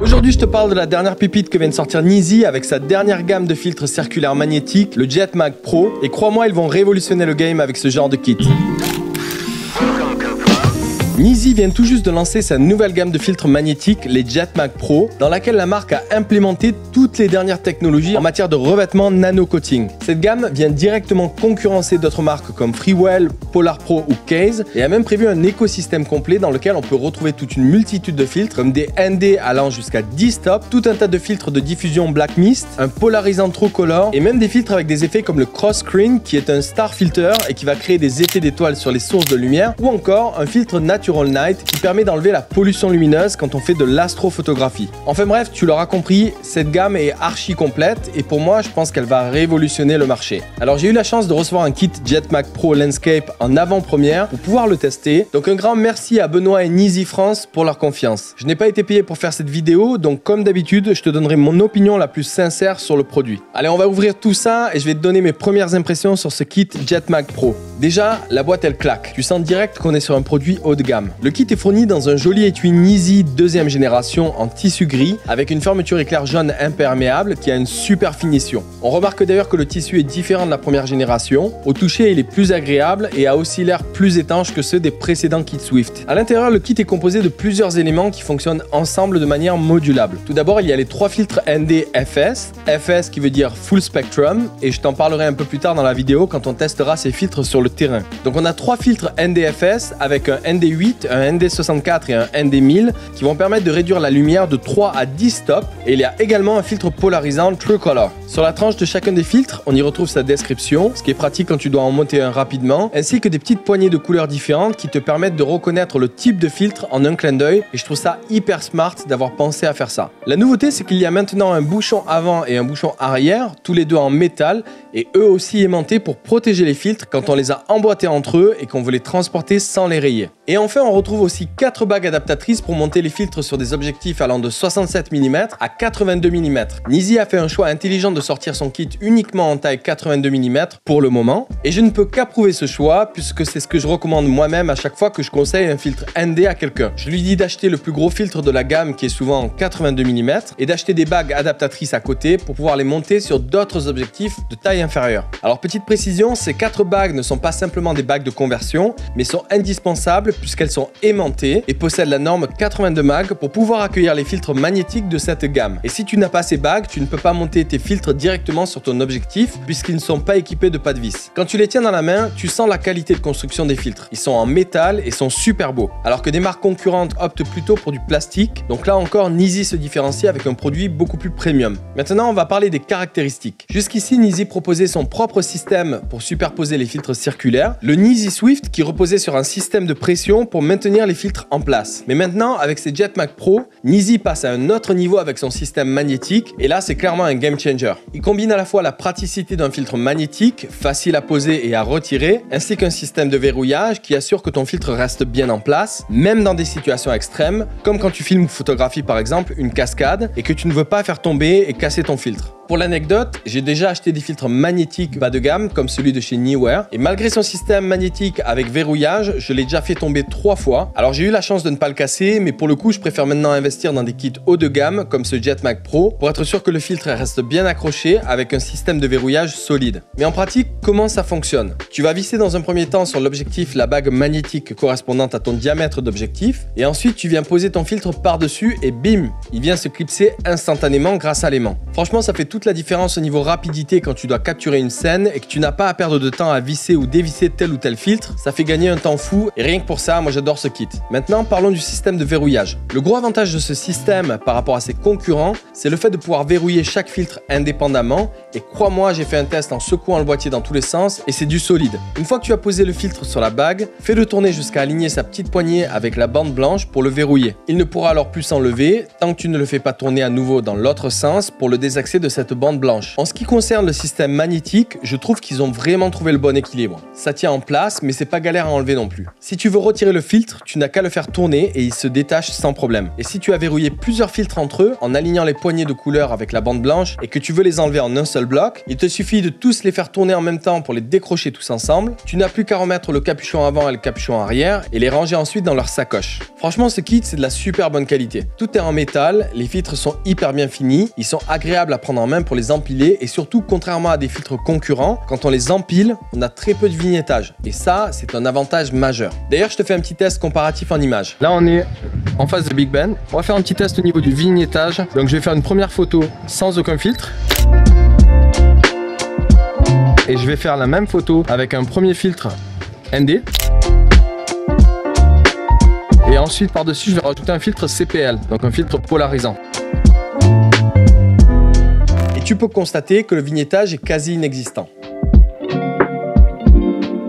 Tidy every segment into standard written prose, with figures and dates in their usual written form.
Aujourd'hui, je te parle de la dernière pépite que vient de sortir Neezy avec sa dernière gamme de filtres circulaires magnétiques, le Jetmag Pro. Et crois-moi, ils vont révolutionner le game avec ce genre de kit. Neezy vient tout juste de lancer sa nouvelle gamme de filtres magnétiques, les Jetmag Pro, dans laquelle la marque a implémenté toutes les dernières technologies en matière de revêtement nano-coating. Cette gamme vient directement concurrencer d'autres marques comme Freewell, Polar Pro ou Case et a même prévu un écosystème complet dans lequel on peut retrouver toute une multitude de filtres comme des ND allant jusqu'à 10 stops, tout un tas de filtres de diffusion Black Mist, un polarisant True Color et même des filtres avec des effets comme le Cross Screen qui est un star filter et qui va créer des effets d'étoiles sur les sources de lumière ou encore un filtre Natural Night qui permet d'enlever la pollution lumineuse quand on fait de l'astrophotographie. Enfin bref, tu l'auras compris, cette gamme est archi complète et pour moi je pense qu'elle va révolutionner le marché. Alors j'ai eu la chance de recevoir un kit Jetmag Pro Landscape en avant-première pour pouvoir le tester. Donc un grand merci à Benoît et Neezy France pour leur confiance. Je n'ai pas été payé pour faire cette vidéo, donc comme d'habitude, je te donnerai mon opinion la plus sincère sur le produit. Allez, on va ouvrir tout ça et je vais te donner mes premières impressions sur ce kit Jetmag Pro. Déjà, la boîte elle claque. Tu sens direct qu'on est sur un produit haut de gamme. Le kit est fourni dans un joli étui Neezy deuxième génération en tissu gris avec une fermeture éclair jaune imperméable qui a une super finition. On remarque d'ailleurs que le tissu est différent de la première génération. Au toucher, il est plus agréable et a aussi l'air plus étanche que ceux des précédents kits Swift. À l'intérieur, le kit est composé de plusieurs éléments qui fonctionnent ensemble de manière modulable. Tout d'abord, il y a les trois filtres ND FS. FS qui veut dire Full Spectrum et je t'en parlerai un peu plus tard dans la vidéo quand on testera ces filtres sur le terrain. Donc on a trois filtres ND-FS avec un ND8, un ND64 et un ND1000 qui vont permettre de réduire la lumière de 3 à 10 stops et il y a également un filtre polarisant True Color. Sur la tranche de chacun des filtres, on y retrouve sa description, ce qui est pratique quand tu dois en monter un rapidement, ainsi que des petites poignées de couleurs différentes qui te permettent de reconnaître le type de filtre en un clin d'œil et je trouve ça hyper smart d'avoir pensé à faire ça. La nouveauté, c'est qu'il y a maintenant un bouchon avant et un bouchon arrière, tous les deux en métal et eux aussi aimantés pour protéger les filtres quand on les a emboîtés entre eux et qu'on veut les transporter sans les rayer. Et enfin, on retrouve aussi 4 bagues adaptatrices pour monter les filtres sur des objectifs allant de 67 mm à 82 mm. Neezy a fait un choix intelligent de sortir son kit uniquement en taille 82 mm pour le moment et je ne peux qu'approuver ce choix puisque c'est ce que je recommande moi-même à chaque fois que je conseille un filtre ND à quelqu'un. Je lui dis d'acheter le plus gros filtre de la gamme qui est souvent en 82 mm et d'acheter des bagues adaptatrices à côté pour pouvoir les monter sur d'autres objectifs de taille inférieure. Alors petite précision, ces 4 bagues ne sont pas simplement des bagues de conversion mais sont indispensables puisqu'elles sont aimantées et possèdent la norme 82 mag pour pouvoir accueillir les filtres magnétiques de cette gamme. Et si tu n'as pas ces bagues, tu ne peux pas monter tes filtres directement sur ton objectif puisqu'ils ne sont pas équipés de pas de vis. Quand tu les tiens dans la main, tu sens la qualité de construction des filtres. Ils sont en métal et sont super beaux. Alors que des marques concurrentes optent plutôt pour du plastique. Donc là encore, Neezy se différencie avec un produit beaucoup plus premium. Maintenant, on va parler des caractéristiques. Jusqu'ici, Neezy proposait son propre système pour superposer les filtres circulaires, le Neezy Swift qui reposait sur un système de pression pour maintenir les filtres en place. Mais maintenant, avec ses Jetmag Pro, Neezy passe à un autre niveau avec son système magnétique et là, c'est clairement un game changer. Il combine à la fois la praticité d'un filtre magnétique, facile à poser et à retirer, ainsi qu'un système de verrouillage qui assure que ton filtre reste bien en place, même dans des situations extrêmes, comme quand tu filmes ou photographies par exemple une cascade et que tu ne veux pas faire tomber et casser ton filtre. Pour l'anecdote, j'ai déjà acheté des filtres magnétiques bas de gamme comme celui de chez Neewer et malgré son système magnétique avec verrouillage, je l'ai déjà fait tomber 3 fois. Alors j'ai eu la chance de ne pas le casser, mais pour le coup, je préfère maintenant investir dans des kits haut de gamme comme ce Jetmag Pro pour être sûr que le filtre reste bien accroché avec un système de verrouillage solide. Mais en pratique, comment ça fonctionne? Tu vas visser dans un premier temps sur l'objectif la bague magnétique correspondante à ton diamètre d'objectif et ensuite tu viens poser ton filtre par-dessus et bim, il vient se clipser instantanément grâce à l'aimant. Franchement, ça fait toute la différence au niveau rapidité quand tu dois capturer une scène et que tu n'as pas à perdre de temps à visser ou dévisser tel ou tel filtre. Ça fait gagner un temps fou et rien que pour ça, moi j'adore ce kit. Maintenant, parlons du système de verrouillage. Le gros avantage de ce système par rapport à ses concurrents, c'est le fait de pouvoir verrouiller chaque filtre indépendamment et crois-moi, j'ai fait un test en secouant le boîtier dans tous les sens et c'est du solide. Une fois que tu as posé le filtre sur la bague, fais-le tourner jusqu'à aligner sa petite poignée avec la bande blanche pour le verrouiller. Il ne pourra alors plus s'enlever tant que tu ne le fais pas tourner à nouveau dans l'autre sens pour le désaxer de cet cette bande blanche. En ce qui concerne le système magnétique, je trouve qu'ils ont vraiment trouvé le bon équilibre. Ça tient en place, mais c'est pas galère à enlever non plus. Si tu veux retirer le filtre, tu n'as qu'à le faire tourner et il se détache sans problème. Et si tu as verrouillé plusieurs filtres entre eux, en alignant les poignées de couleur avec la bande blanche et que tu veux les enlever en un seul bloc, il te suffit de tous les faire tourner en même temps pour les décrocher tous ensemble. Tu n'as plus qu'à remettre le capuchon avant et le capuchon arrière et les ranger ensuite dans leur sacoche. Franchement, ce kit, c'est de la super bonne qualité. Tout est en métal, les filtres sont hyper bien finis, ils sont agréables à prendre en main pour les empiler et surtout, contrairement à des filtres concurrents, quand on les empile, on a très peu de vignettage. Et ça, c'est un avantage majeur. D'ailleurs, je te fais un petit test comparatif en image. Là, on est en face de Big Ben. On va faire un petit test au niveau du vignettage. Donc, je vais faire une première photo sans aucun filtre. Et je vais faire la même photo avec un premier filtre ND. Et ensuite, par-dessus, je vais rajouter un filtre CPL, donc un filtre polarisant. Et tu peux constater que le vignettage est quasi inexistant.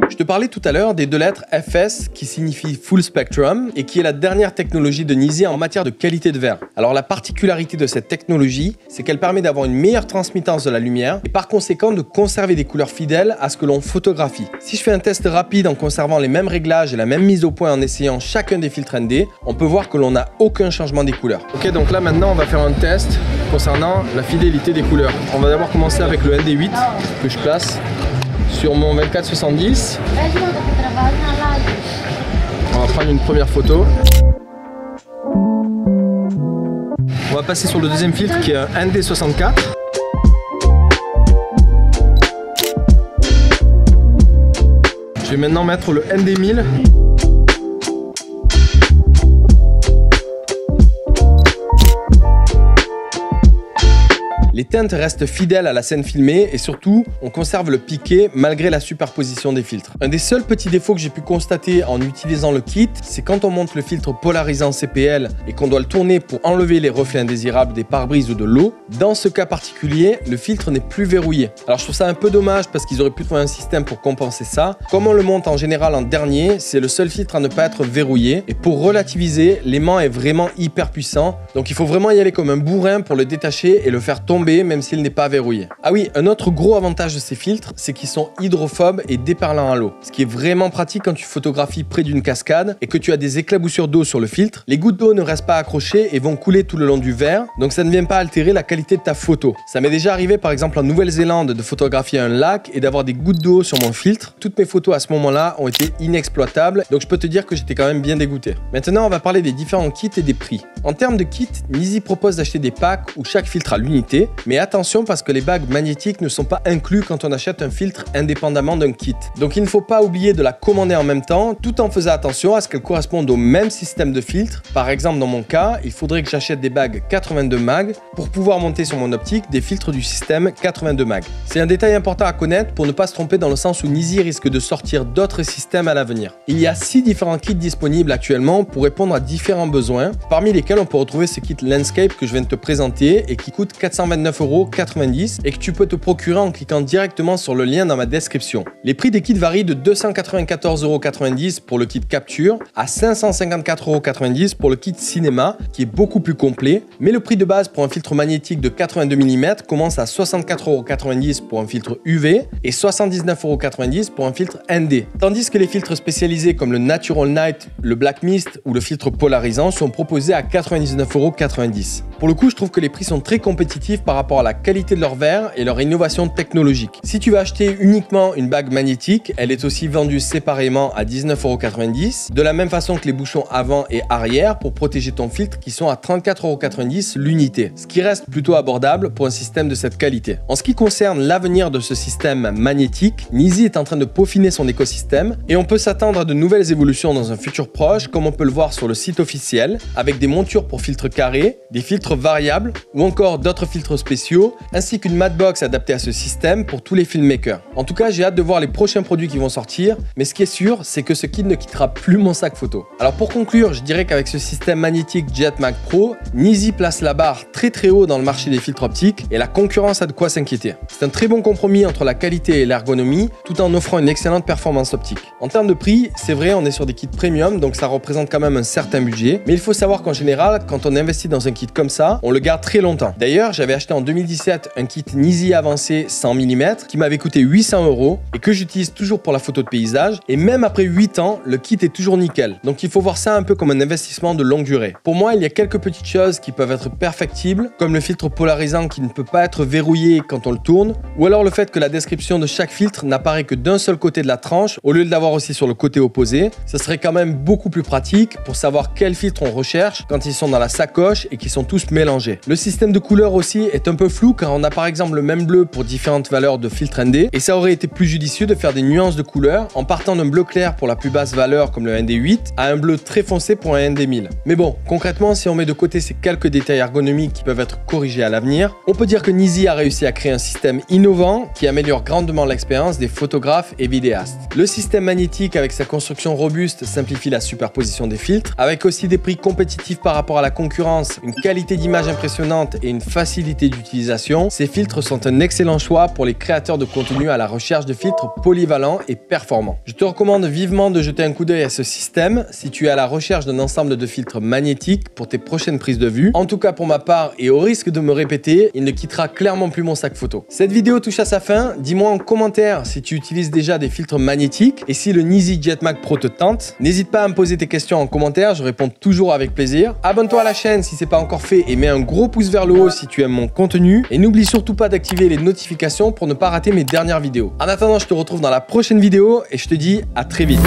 Je te parlais tout à l'heure des deux lettres FS qui signifient Full Spectrum et qui est la dernière technologie de Nisi en matière de qualité de verre. Alors la particularité de cette technologie, c'est qu'elle permet d'avoir une meilleure transmittance de la lumière et par conséquent de conserver des couleurs fidèles à ce que l'on photographie. Si je fais un test rapide en conservant les mêmes réglages et la même mise au point en essayant chacun des filtres ND, on peut voir que l'on n'a aucun changement des couleurs. Ok, donc là maintenant on va faire un test concernant la fidélité des couleurs. On va d'abord commencer avec le ND8 que je place sur mon 24-70. On va prendre une première photo. On va passer sur le deuxième filtre qui est un ND64. Je vais maintenant mettre le ND1000. Les teintes restent fidèles à la scène filmée et surtout, on conserve le piqué malgré la superposition des filtres. Un des seuls petits défauts que j'ai pu constater en utilisant le kit, c'est quand on monte le filtre polarisant CPL et qu'on doit le tourner pour enlever les reflets indésirables des pare-brises ou de l'eau. Dans ce cas particulier, le filtre n'est plus verrouillé. Alors je trouve ça un peu dommage parce qu'ils auraient pu trouver un système pour compenser ça. Comme on le monte en général en dernier, c'est le seul filtre à ne pas être verrouillé. Et pour relativiser, l'aimant est vraiment hyper puissant. Donc il faut vraiment y aller comme un bourrin pour le détacher et le faire tomber même s'il n'est pas verrouillé. Ah oui, un autre gros avantage de ces filtres, c'est qu'ils sont hydrophobes et déperlants à l'eau. Ce qui est vraiment pratique quand tu photographies près d'une cascade et que tu as des éclaboussures d'eau sur le filtre. Les gouttes d'eau ne restent pas accrochées et vont couler tout le long du verre, donc ça ne vient pas altérer la qualité de ta photo. Ça m'est déjà arrivé par exemple en Nouvelle-Zélande de photographier un lac et d'avoir des gouttes d'eau sur mon filtre. Toutes mes photos à ce moment-là ont été inexploitables, donc je peux te dire que j'étais quand même bien dégoûté. Maintenant, on va parler des différents kits et des prix. En termes de kits, Nisi propose d'acheter des packs où chaque filtre a l'unité. Mais attention parce que les bagues magnétiques ne sont pas inclus quand on achète un filtre indépendamment d'un kit. Donc il ne faut pas oublier de la commander en même temps, tout en faisant attention à ce qu'elle corresponde au même système de filtre. Par exemple, dans mon cas, il faudrait que j'achète des bagues 82 mag pour pouvoir monter sur mon optique des filtres du système 82 mag. C'est un détail important à connaître pour ne pas se tromper dans le sens où Nisi risque de sortir d'autres systèmes à l'avenir. Il y a 6 différents kits disponibles actuellement pour répondre à différents besoins, parmi lesquels on peut retrouver ce kit Landscape que je viens de te présenter et qui coûte 429,90 € et que tu peux te procurer en cliquant directement sur le lien dans ma description. Les prix des kits varient de 294,90 € pour le kit capture à 554,90 € pour le kit cinéma qui est beaucoup plus complet, mais le prix de base pour un filtre magnétique de 82 mm commence à 64,90 € pour un filtre UV et 79,90 € pour un filtre ND. Tandis que les filtres spécialisés comme le Natural Night, le Black Mist ou le filtre polarisant sont proposés à 99,90 €. Pour le coup, je trouve que les prix sont très compétitifs par rapport à la qualité de leur verre et leur innovation technologique. Si tu veux acheter uniquement une bague magnétique, elle est aussi vendue séparément à 19,90 €, de la même façon que les bouchons avant et arrière pour protéger ton filtre qui sont à 34,90 € l'unité, ce qui reste plutôt abordable pour un système de cette qualité. En ce qui concerne l'avenir de ce système magnétique, Nisi est en train de peaufiner son écosystème et on peut s'attendre à de nouvelles évolutions dans un futur proche, comme on peut le voir sur le site officiel, avec des montures pour filtres carrés, des filtres variables ou encore d'autres filtres spéciaux, ainsi qu'une matbox adaptée à ce système pour tous les filmmakers. En tout cas, j'ai hâte de voir les prochains produits qui vont sortir, mais ce qui est sûr, c'est que ce kit ne quittera plus mon sac photo. Alors pour conclure, je dirais qu'avec ce système magnétique Jetmac Pro, Nisi place la barre très haut dans le marché des filtres optiques et la concurrence a de quoi s'inquiéter. C'est un très bon compromis entre la qualité et l'ergonomie, tout en offrant une excellente performance optique. En termes de prix, c'est vrai, on est sur des kits premium, donc ça représente quand même un certain budget, mais il faut savoir qu'en général, quand on investit dans un kit comme ça, on le garde très longtemps. D'ailleurs, j'avais acheté acheté en 2017 un kit Nisi avancé 100 mm qui m'avait coûté 800 € et que j'utilise toujours pour la photo de paysage. Et même après 8 ans, le kit est toujours nickel. Donc il faut voir ça un peu comme un investissement de longue durée. Pour moi, il y a quelques petites choses qui peuvent être perfectibles, comme le filtre polarisant qui ne peut pas être verrouillé quand on le tourne, ou alors le fait que la description de chaque filtre n'apparaît que d'un seul côté de la tranche au lieu de l'avoir aussi sur le côté opposé. Ce serait quand même beaucoup plus pratique pour savoir quel filtre on recherche quand ils sont dans la sacoche et qu'ils sont tous mélangés. Le système de couleurs aussi est un peu flou car on a par exemple le même bleu pour différentes valeurs de filtre ND et ça aurait été plus judicieux de faire des nuances de couleurs en partant d'un bleu clair pour la plus basse valeur comme le ND8 à un bleu très foncé pour un ND1000. Mais bon, concrètement, si on met de côté ces quelques détails ergonomiques qui peuvent être corrigés à l'avenir, on peut dire que Nisi a réussi à créer un système innovant qui améliore grandement l'expérience des photographes et vidéastes. Le système magnétique avec sa construction robuste simplifie la superposition des filtres, avec aussi des prix compétitifs par rapport à la concurrence, une qualité d'image impressionnante et une facilité d'utilisation. Ces filtres sont un excellent choix pour les créateurs de contenu à la recherche de filtres polyvalents et performants. Je te recommande vivement de jeter un coup d'œil à ce système si tu es à la recherche d'un ensemble de filtres magnétiques pour tes prochaines prises de vue. En tout cas pour ma part et au risque de me répéter, il ne quittera clairement plus mon sac photo. Cette vidéo touche à sa fin, dis-moi en commentaire si tu utilises déjà des filtres magnétiques et si le Nisi Jetmac Pro te tente. N'hésite pas à me poser tes questions en commentaire, je réponds toujours avec plaisir. Abonne-toi à la chaîne si ce n'est pas encore fait et mets un gros pouce vers le haut si tu aimes mon contenu. Et n'oublie surtout pas d'activer les notifications pour ne pas rater mes dernières vidéos. En attendant, je te retrouve dans la prochaine vidéo et je te dis à très vite.